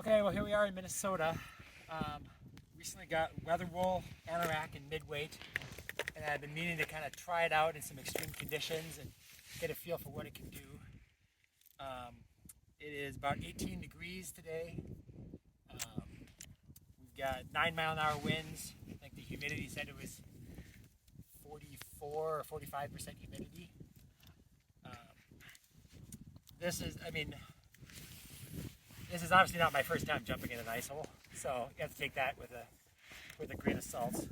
Okay, well here we are in Minnesota. Recently got Weatherwool Anorak and MidWeight, and I've been meaning to kind of try it out in some extreme conditions and get a feel for what it can do. It is about 18 degrees today. We've got 9-mile-an-hour winds. I think the humidity said it was 44 or 45% humidity. This is obviously not my first time jumping in an ice hole, so you have to take that with a grain of salt.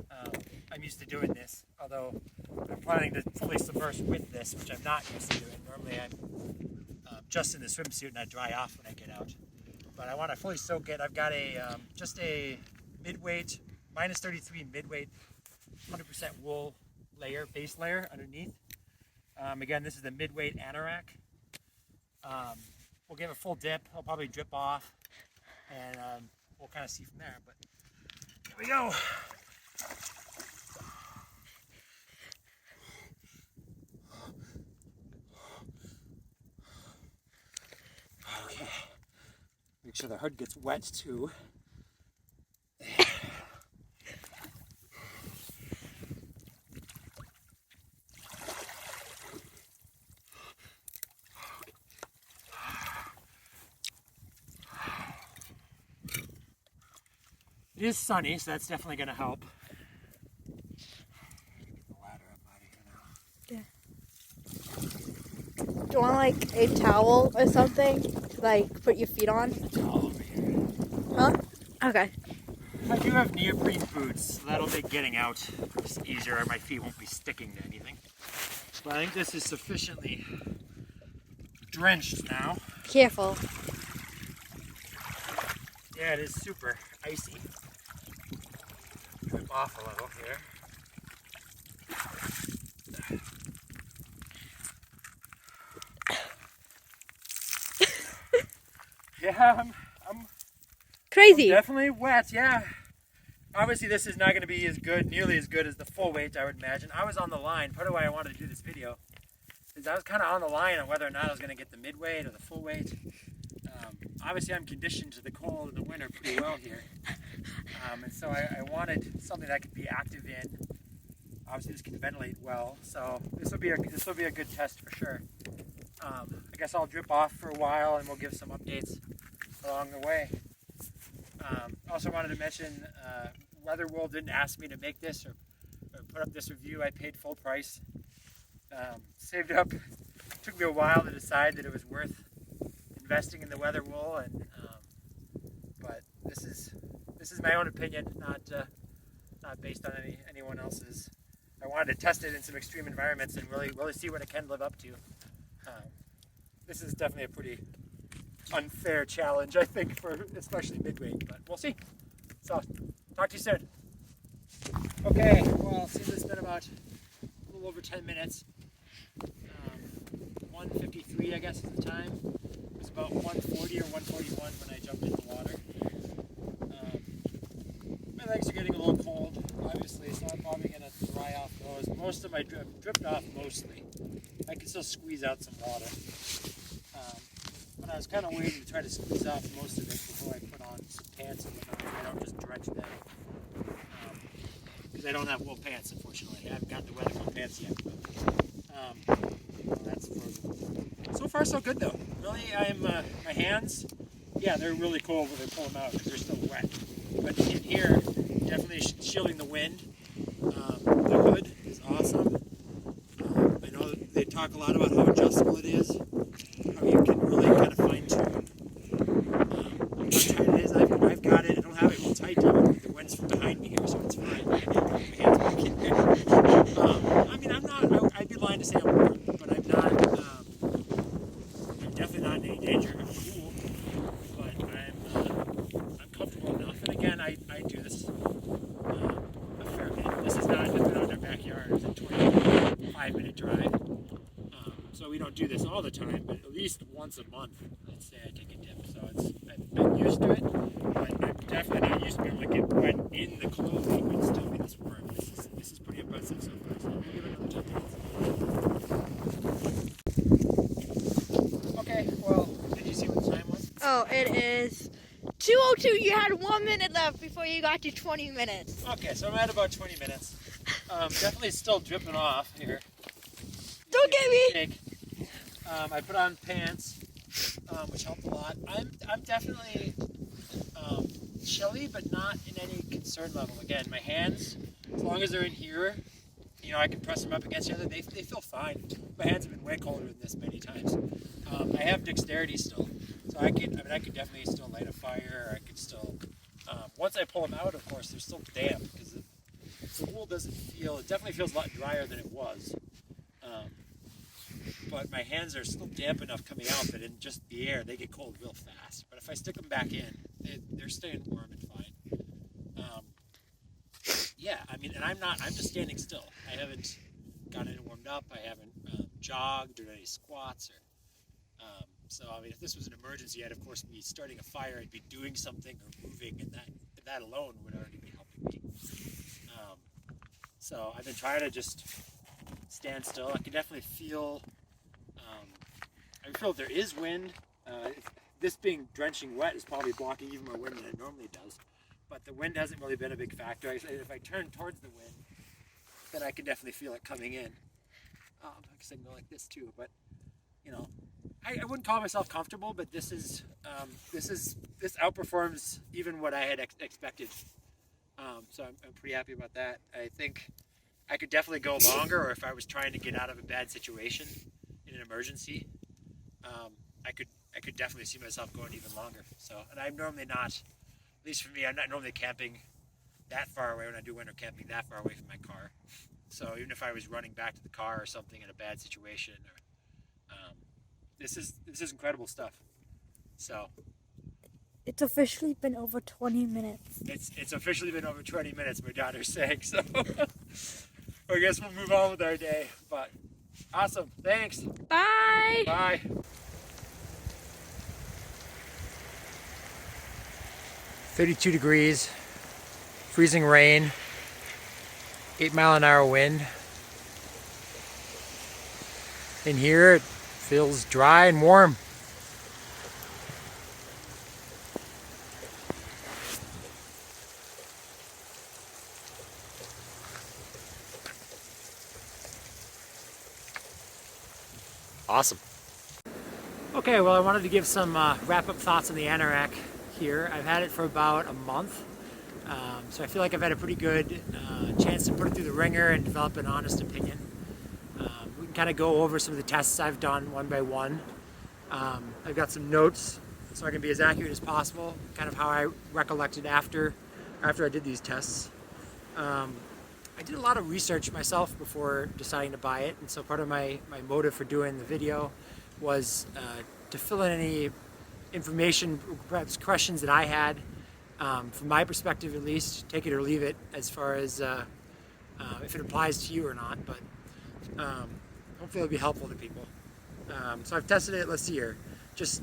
I'm used to doing this, although I'm planning to fully submerge with this, which I'm not used to doing. Normally I'm just in the swimsuit and I dry off when I get out. But I want to fully soak it. I've got just a midweight, -33 midweight, 100% wool layer, base layer underneath. Again, this is the MidWeight Anorak. We'll give it a full dip. I'll probably drip off, and we'll kind of see from there. But here we go. Okay. Make sure the hood gets wet too. It is sunny, so that's definitely going to help. Get the ladder up out of here now. Yeah. Do you want like a towel or something to like put your feet on? A towel over here. Huh? Okay. I do have neoprene boots, so that'll make getting out just easier. My feet won't be sticking to anything. But I think this is sufficiently drenched now. Careful. Yeah, it is super icy. Drip off a little here. Yeah, I'm Crazy. definitely wet, yeah. Obviously this is not going to be nearly as good as the full weight, I would imagine. I was on the line. Part of why I wanted to do this video is I was kind of on the line on whether or not I was going to get the mid-weight or the full weight. Obviously I'm conditioned to the cold in the winter pretty well here. And so I wanted something that I could be active in. Obviously this can ventilate well, so this will be a good test for sure. I guess I'll drip off for a while and we'll give some updates along the way. Also wanted to mention, Weatherwool didn't ask me to make this or put up this review. I paid full price. Saved up. Took me a while to decide that it was worth investing in the Weatherwool, and but this is my own opinion, not based on anyone else's. I wanted to test it in some extreme environments and really see what it can live up to. This is definitely a pretty unfair challenge, I think, for especially midweight, but we'll see. So, talk to you soon. Okay, well, since it's been about a little over 10 minutes, 1:53 I guess is the time. It was about 1:40 or 1:41 when I jumped in the water. My legs are getting a little cold, obviously, so I'm probably going to dry off those. Most of my dripped off mostly. I can still squeeze out some water. But I was kind of waiting to try to squeeze off most of it before I put on some pants and whatnot. I don't just drench them. Because I don't have wool pants, unfortunately. I haven't got the Weatherwool pants yet. But, that's so far so good though. Really, my hands, yeah, they're really cold when they pull them out because they're still wet. But in here, definitely shielding the wind. The hood is awesome. I know they talk a lot about how adjustable it is, how you can really kind of fine tune how tight it is. I've got it. I don't have it real tight. The wind's from behind me here, so it's fine. My hands back in there. I'd be lying to say I'm warm, but I'm not. I'm definitely not in any danger. I'm cool, but I'm comfortable enough. And again, I do this a fair bit. This is not in our backyard. It's a 25-minute drive. So we don't do this all the time, but at least once a month, let's say I take a dip. So I'm used to it, but I'm definitely not used to being able to get wet in the clothing and still be this warm. This is pretty impressive so far. So we'll give it another 10 minutes. Okay, well, did you see what the time was? Oh, it is 2:02. You had 1 minute left before you got to 20 minutes. Okay, so I'm at about 20 minutes. Definitely still dripping off here. Don't get me. Shake. I put on pants, which helped a lot. I'm definitely chilly, but not in any concern level. Again, my hands, as long as they're in here, you know, I can press them up against each other. They feel fine. My hands have been way colder than this many times. I have dexterity still, so I could definitely still light a fire. I could still, once I pull them out, of course, they're still damp because the wool doesn't feel. It definitely feels a lot drier than it was. But my hands are still damp enough coming out that in just the air they get cold real fast. But if I stick them back in, they're staying warm and fine. Yeah, I mean, and I'm just standing still. I haven't gotten it warmed up. I haven't jogged or done any squats or. So I mean, if this was an emergency, I'd of course be starting a fire. I'd be doing something or moving, and that alone would already be helping me. So I've been trying to just stand still. I can definitely feel. I feel there is wind. This being drenching wet is probably blocking even more wind than it normally does. But the wind hasn't really been a big factor. If I turn towards the wind, then I can definitely feel it coming in. I guess I can go like this too. But you know, I wouldn't call myself comfortable. But this outperforms even what I had expected. So I'm pretty happy about that. I think I could definitely go longer, or if I was trying to get out of a bad situation in an emergency, I could definitely see myself going even longer. So, and I'm normally not, at least for me, I'm not normally camping that far away when I do winter camping, that far away from my car. So even if I was running back to the car or something in a bad situation, or this is incredible stuff. So. It's officially been over 20 minutes. It's officially been over 20 minutes, my daughter's saying, so I guess we'll move on with our day. But awesome, thanks. Bye. Bye. 32 degrees, freezing rain, 8-mile-an-hour wind. In here, it feels dry and warm. Awesome. Okay, well, I wanted to give some wrap-up thoughts on the Anorak here. I've had it for about a month, so I feel like I've had a pretty good chance to put it through the ringer and develop an honest opinion. We can kind of go over some of the tests I've done one by one. I've got some notes so I can be as accurate as possible, kind of how I recollected after I did these tests. I did a lot of research myself before deciding to buy it, and so part of my motive for doing the video was to fill in any information, perhaps questions that I had, from my perspective at least, take it or leave it as far as if it applies to you or not, but hopefully it'll be helpful to people. So I've tested it, let's see here, just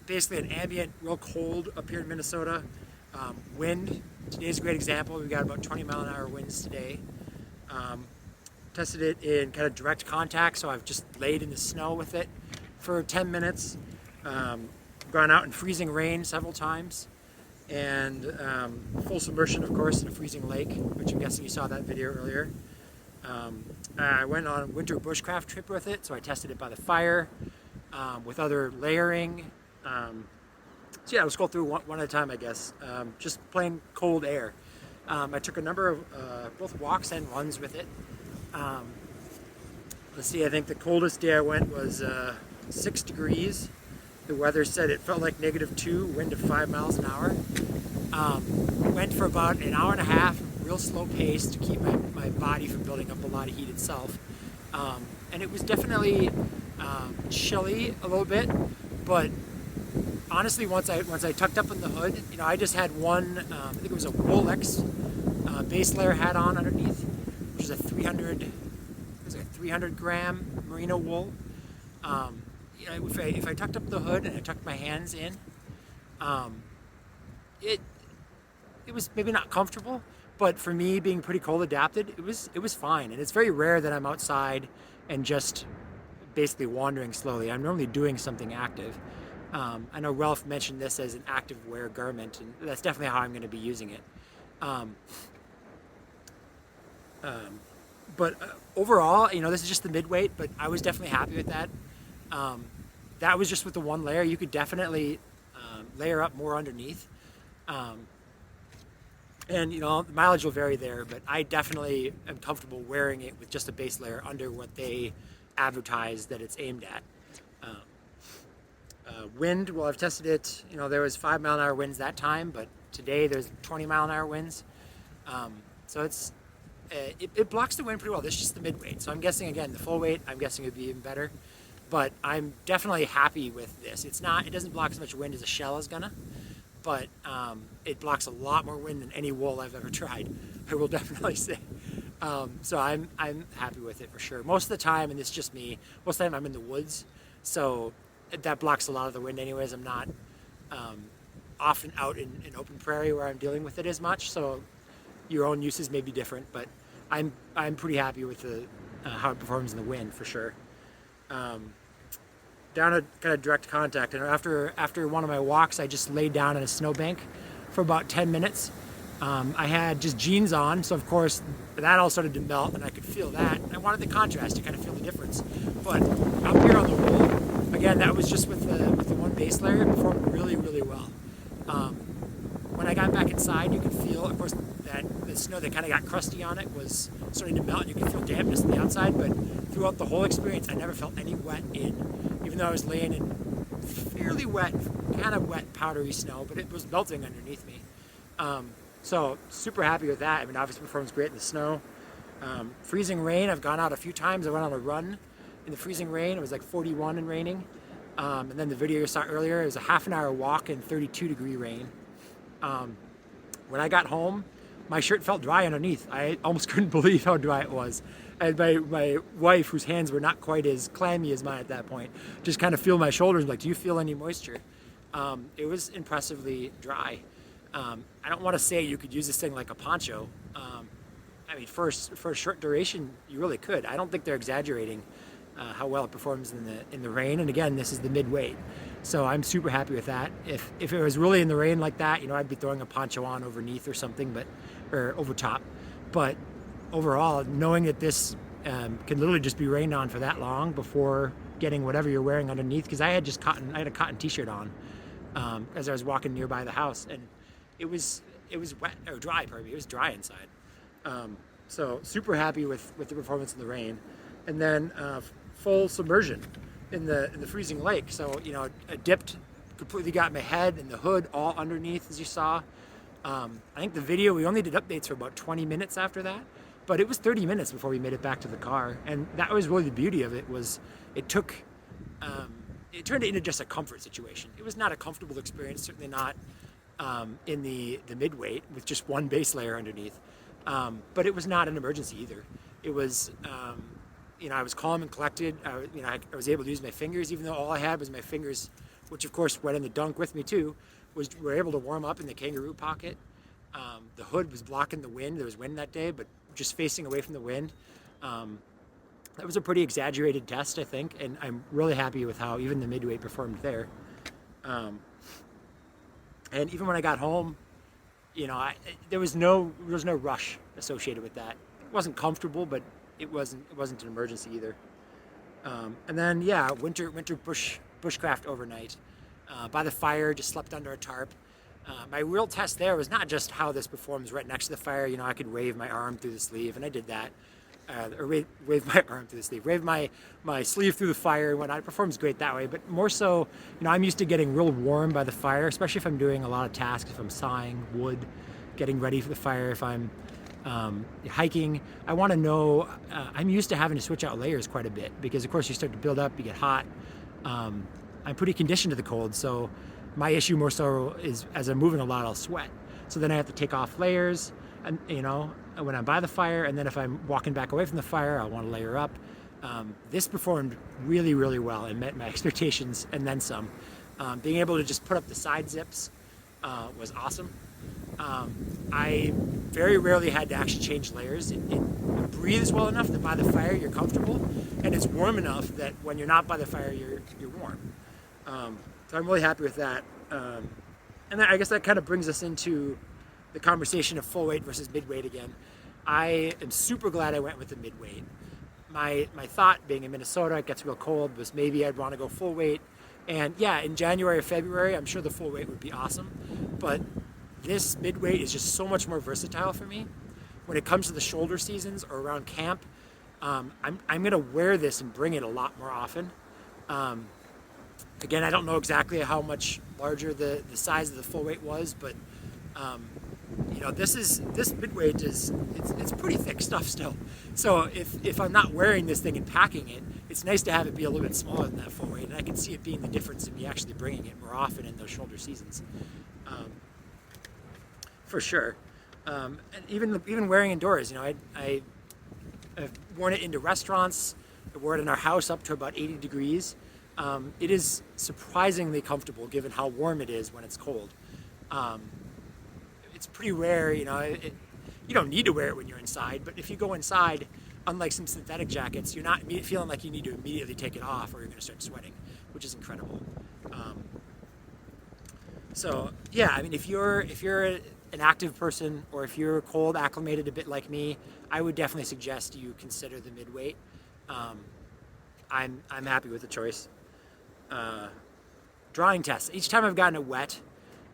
basically an ambient, real cold up here in Minnesota. Wind, today's a great example. We've got about 20-mile-an-hour winds today. Tested it in kind of direct contact, so I've just laid in the snow with it for 10 minutes. Gone out in freezing rain several times, and full submersion, of course, in a freezing lake, which I'm guessing you saw that video earlier. I went on a winter bushcraft trip with it, so I tested it by the fire with other layering. So yeah, let's go through one at a time, I guess. Just plain cold air. I took a number of both walks and runs with it. Let's see, I think the coldest day I went was 6 degrees. The weather said it felt like -2, wind of 5 miles an hour. Went for about an hour and a half, real slow pace to keep my body from building up a lot of heat itself. And it was definitely chilly a little bit, but honestly, once I tucked up in the hood, you know, I just had one, I think it was a Wolex base layer hat on underneath, which is a 300 gram merino wool. You know, if I tucked up the hood and I tucked my hands in, it was maybe not comfortable, but for me, being pretty cold adapted, it was fine. And it's very rare that I'm outside and just basically wandering slowly. I'm normally doing something active. I know Ralph mentioned this as an active wear garment, and that's definitely how I'm going to be using it. Um, but overall, this is just the mid-weight, but I was definitely happy with that. Um, that was just with the one layer. You could definitely layer up more underneath. Um, and the mileage will vary there, but I definitely am comfortable wearing it with just a base layer under what they advertise that it's aimed at. Um, Wind, well, I've tested it. There was 5-mile-an-hour winds that time, but today there's 20-mile-an-hour winds. So it blocks the wind pretty well. This is just the mid-weight. So I'm guessing, again, the full weight, I'm guessing it would be even better. But I'm definitely happy with this. It doesn't block as much wind as a shell is gonna, but it blocks a lot more wind than any wool I've ever tried, I will definitely say. So I'm happy with it for sure. Most of the time, and it's just me, most of the time I'm in the woods, so that blocks a lot of the wind anyways. I'm not often out in open prairie where I'm dealing with it as much, so your own uses may be different, but I'm pretty happy with how it performs in the wind for sure. Down at kind of direct contact, and after one of my walks, I just laid down on a snowbank for about 10 minutes. I had just jeans on, so of course that all started to melt, and I could feel that. I wanted the contrast to kind of feel the difference. But up here on the wool, again, that was just with the one base layer. It performed really, really well. When I got back inside, you could feel, of course, that the snow that kind of got crusty on it was starting to melt, and you could feel dampness on the outside. But throughout the whole experience, I never felt any wet even though I was laying in fairly wet, kind of wet, powdery snow, but it was melting underneath me. So super happy with that. I mean, obviously performs great in the snow. Freezing rain, I've gone out a few times. I went on a run in the freezing rain. It was like 41 and raining. And then the video you saw earlier, it was a half-an-hour walk in 32-degree rain. When I got home, my shirt felt dry underneath. I almost couldn't believe how dry it was. And my wife, whose hands were not quite as clammy as mine at that point, just kind of feel my shoulders, like, do you feel any moisture? It was impressively dry. I don't want to say you could use this thing like a poncho. I mean, for a short duration, you really could. I don't think they're exaggerating how well it performs in the rain. And again, this is the mid-weight, so I'm super happy with that. If it was really in the rain like that, I'd be throwing a poncho on underneath or something, or over top. But overall, knowing that this can literally just be rained on for that long before getting whatever you're wearing underneath, because I had a cotton t-shirt on as I was walking nearby the house, and it was wet or dry. Pardon me, it was dry inside. So super happy with the performance in the rain, and then full submersion in the freezing lake. So I dipped, completely got my head and the hood all underneath, as you saw. I think the video, we only did updates for about 20 minutes after that, but it was 30 minutes before we made it back to the car. And that was really the beauty of it, was it turned it into just a comfort situation. It was not a comfortable experience, certainly not in the mid-weight with just one base layer underneath. But it was not an emergency either. It was, I was calm and collected. I was able to use my fingers, even though all I had was my fingers, which of course went in the dunk with me too, were able to warm up in the kangaroo pocket. The hood was blocking the wind. There was wind that day, but just facing away from the wind. That was a pretty exaggerated test, I think, and I'm really happy with how even the mid-weight performed there. And even when I got home, there was no rush associated with that. It wasn't comfortable, but it wasn't an emergency either. And then winter bushcraft overnight by the fire, just slept under a tarp. My real test there was not just how this performs right next to the fire. I could wave my arm through the sleeve, and I did that. Or wave my arm through the sleeve, wave my sleeve through the fire and whatnot. It performs great that way, but more so, I'm used to getting real warm by the fire, especially if I'm doing a lot of tasks, if I'm sawing wood, getting ready for the fire, if I'm hiking. I want to know, I'm used to having to switch out layers quite a bit, because of course you start to build up, you get hot. I'm pretty conditioned to the cold, so my issue more so is as I'm moving a lot, I'll sweat. So then I have to take off layers, and when I'm by the fire, and then if I'm walking back away from the fire, I want to layer up. This performed really, really well and met my expectations and then some. Being able to just put up the side zips was awesome. I very rarely had to actually change layers. It breathes well enough that by the fire you're comfortable, and it's warm enough that when you're not by the fire you're warm. So I'm really happy with that. And I guess that kind of brings us into the conversation of full weight versus midweight again. I am super glad I went with the midweight. My thought, being in Minnesota, it gets real cold, was maybe I'd want to go full weight. And yeah, in January or February, I'm sure the full weight would be awesome. But this midweight is just so much more versatile for me. When it comes to the shoulder seasons or around camp, I'm going to wear this and bring it a lot more often. Again, I don't know exactly how much larger the size of the full weight was, but you know, this midweight it's pretty thick stuff still. So if I'm not wearing this thing and packing it, it's nice to have it be a little bit smaller than that full weight, and I can see it being the difference in me actually bringing it more often in those shoulder seasons, for sure. And even wearing indoors, you know, I've worn it into restaurants. I wore it in our house up to about 80 degrees. It is surprisingly comfortable given how warm it is when it's cold. It's pretty rare, you know, you don't need to wear it when you're inside, but if you go inside, unlike some synthetic jackets, you're not feeling like you need to immediately take it off or you're going to start sweating, which is incredible. So yeah, I mean, if you're an active person or if you're cold acclimated a bit like me, I would definitely suggest you consider the midweight. I'm happy with the choice. Drying tests. Each time I've gotten it wet,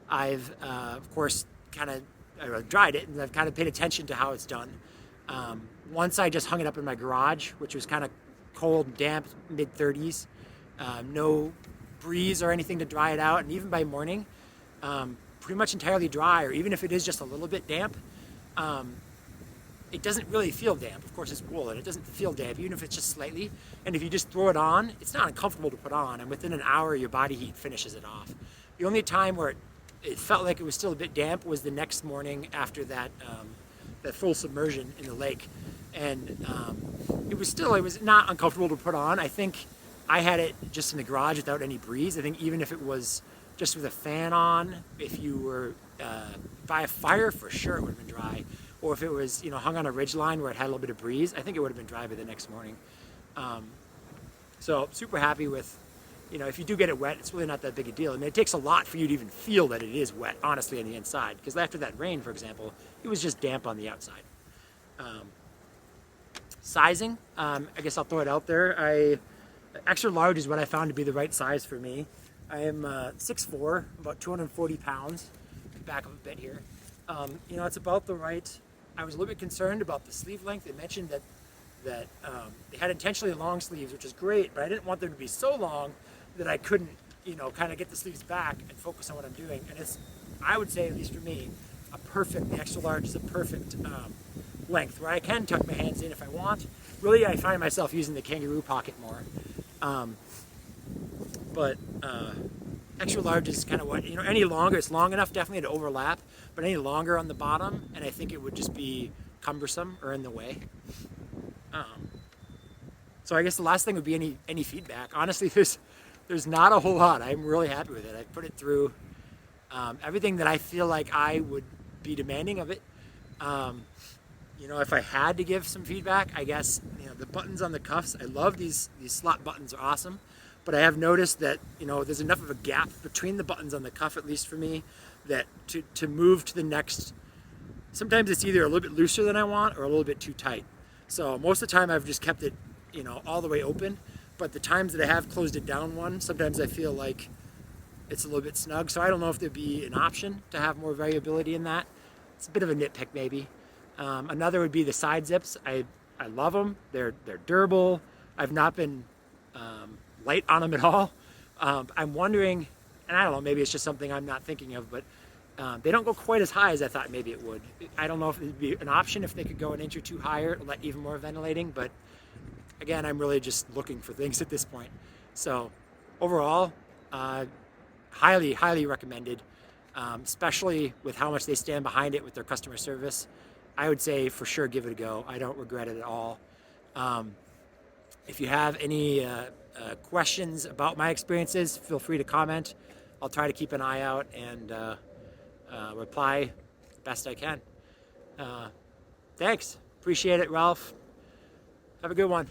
I've of course kind of dried it, and I've kind of paid attention to how it's done. Once I just hung it up in my garage, which was kind of cold, damp, mid 30s, no breeze or anything to dry it out, and even by morning, pretty much entirely dry, or even if it is just a little bit damp, it doesn't really feel damp. Of course, it's wool, and it doesn't feel damp, even if it's just slightly. And if you just throw it on, it's not uncomfortable to put on, and within an hour, your body heat finishes it off. The only time where it felt like it was still a bit damp was the next morning after that full submersion in the lake, and it was not uncomfortable to put on. I think I had it just in the garage without any breeze. I think even if it was just with a fan on, if you were by a fire, for sure it would have been dry. Or if it was, you know, hung on a ridge line where it had a little bit of breeze, I think it would have been dry by the next morning. So super happy with, you know, if you do get it wet, it's really not that big a deal. I mean, it takes a lot for you to even feel that it is wet, honestly, on the inside. Because after that rain, for example, it was just damp on the outside. Sizing, I guess I'll throw it out there. Extra large is what I found to be the right size for me. I am 6'4", about 240 pounds. Back up a bit here. You know, it's about the right. I was a little bit concerned about the sleeve length. They mentioned that they had intentionally long sleeves, which is great, but I didn't want them to be so long that I couldn't, you know, kind of get the sleeves back and focus on what I'm doing. And it's, I would say, at least for me, the extra large is a perfect length where I can tuck my hands in if I want. Really, I find myself using the kangaroo pocket more. But extra large is kind of what, you know, any longer, it's long enough definitely to overlap, but any longer on the bottom, and I think it would just be cumbersome or in the way. So I guess the last thing would be any feedback. Honestly, there's not a whole lot. I'm really happy with it. I put it through everything that I feel like I would be demanding of it. You know, if I had to give some feedback, I guess, you know, the buttons on the cuffs, I love these slot buttons, are awesome. But I have noticed that, you know, there's enough of a gap between the buttons on the cuff, at least for me, that to move to the next, sometimes it's either a little bit looser than I want or a little bit too tight. So most of the time I've just kept it, you know, all the way open. But the times that I have closed it down one, sometimes I feel like it's a little bit snug. So I don't know if there'd be an option to have more variability in that. It's a bit of a nitpick maybe. Another would be the side zips. I love them. They're durable. I've not been light on them at all. I'm wondering, and I don't know, maybe it's just something I'm not thinking of, but they don't go quite as high as I thought maybe it would. I don't know if it'd be an option if they could go an inch or two higher, let even more ventilating, but again, I'm really just looking for things at this point. So overall, highly, highly recommended, especially with how much they stand behind it with their customer service. I would say for sure give it a go. I don't regret it at all. If you have any questions about my experiences, feel free to comment. I'll try to keep an eye out and reply best I can. Thanks. Appreciate it, Ralph. Have a good one.